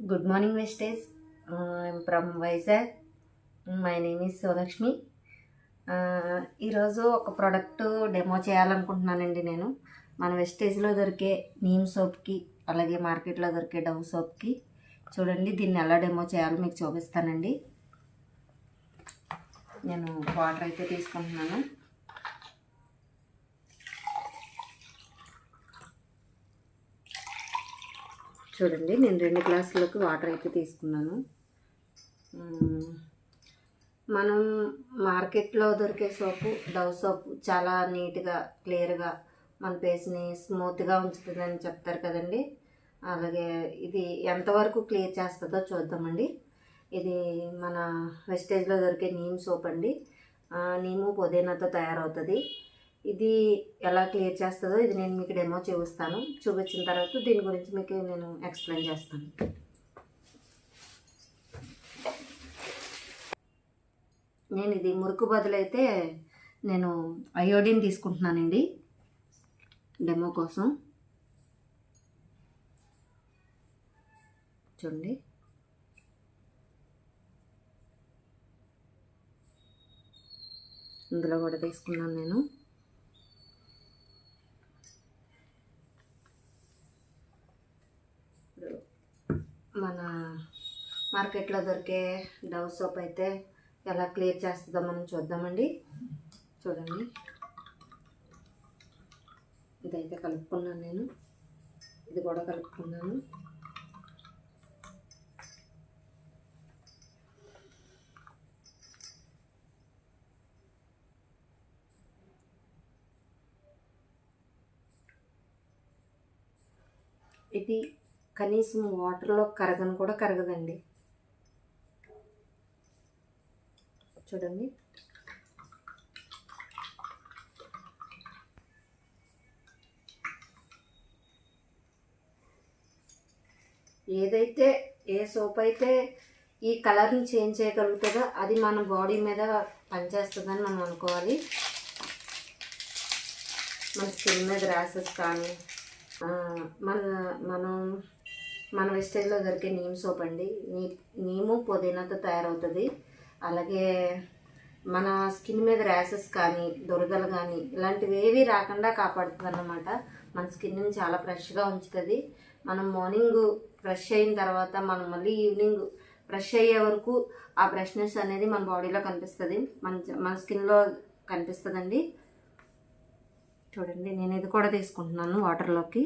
Good morning, Vestage. I'm from Vizag. My name is Solakshmi. ఈరోజు ఒక product demo చేయాలనుకుంటున్నానండి. నేను మన వెస్టేజ్లో దొరికే నీమ్ సోప్కి అలాగే మార్కెట్లో దొరికే డవ్ సోప్కి చూడండి, దీన్ని ఎలా డెమో చేయాలో మీకు చూపిస్తానండి. నేను వాటర్ అయితే తీసుకుంటున్నాను. చూడండి, నేను 2 గ్లాసులకు వాటర్ అయితే తీసుకున్నాను. మనం మార్కెట్లో దొరికే సోపు డవ్ సోపు చాలా నీట్గా క్లియర్గా మన ఫేస్ని స్మూత్గా ఉంచుతుందని చెప్తారు కదండి. అలాగే ఇది ఎంతవరకు క్లియర్ చేస్తుందో చూద్దామండి. ఇది మన వెస్టేజ్లో దొరికే నీమ్ సోప్ అండి. నీము పుదీనాతో తయారవుతుంది. ఇది ఎలా క్లియర్ చేస్తుందో ఇది నేను మీకు డెమో చూపించిన తర్వాత దీని గురించి మీకు నేను ఎక్స్ప్లెయిన్ చేస్తాను. నేను ఇది మురికి బదులైతే నేను అయోడిన్ తీసుకుంటున్నానండి డెమో కోసం. చూడండి, ఇందులో కూడా తీసుకున్నాను నేను. మన మార్కెట్లో దొరికే డవ్ సోప్ అయితే ఎలా క్లియర్ చేస్తుందో మనం చూద్దామండి. చూడండి, ఇదైతే కలుపుకున్నాను నేను, ఇది కూడా కలుపుకున్నాను. ఇది కనీసం వాటర్లో కరగను కూడా కరగదండి. చూడండి, ఏదైతే ఏ సోప్ అయితే ఈ కలర్ని చేంజ్ చేయగలుగుతుందో అది మన బాడీ మీద పనిచేస్తుందని మనం అనుకోవాలి. మన స్కిన్ మీద ర్యాషెస్ కానీ మన వెస్టేజ్లో దొరికే నీమ్ సోప్ అండి. నీము పుదీనాతో తయారవుతుంది. అలాగే మన స్కిన్ మీద ర్యాషెస్ కానీ దురదలు కానీ ఇలాంటివి ఏవి రాకుండా కాపాడుతుంది అన్నమాట. మన స్కిన్ని చాలా ఫ్రెష్గా ఉంచుతుంది. మనం మార్నింగ్ ఫ్రెష్ అయిన తర్వాత మనం మళ్ళీ ఈవినింగ్ ఫ్రెష్ అయ్యే వరకు ఆ ఫ్రెష్నెస్ అనేది మన బాడీలో కనిపిస్తుంది, మన స్కిన్లో కనిపిస్తుందండి. చూడండి, నేను ఇది కూడా తీసుకుంటున్నాను వాటర్లోకి.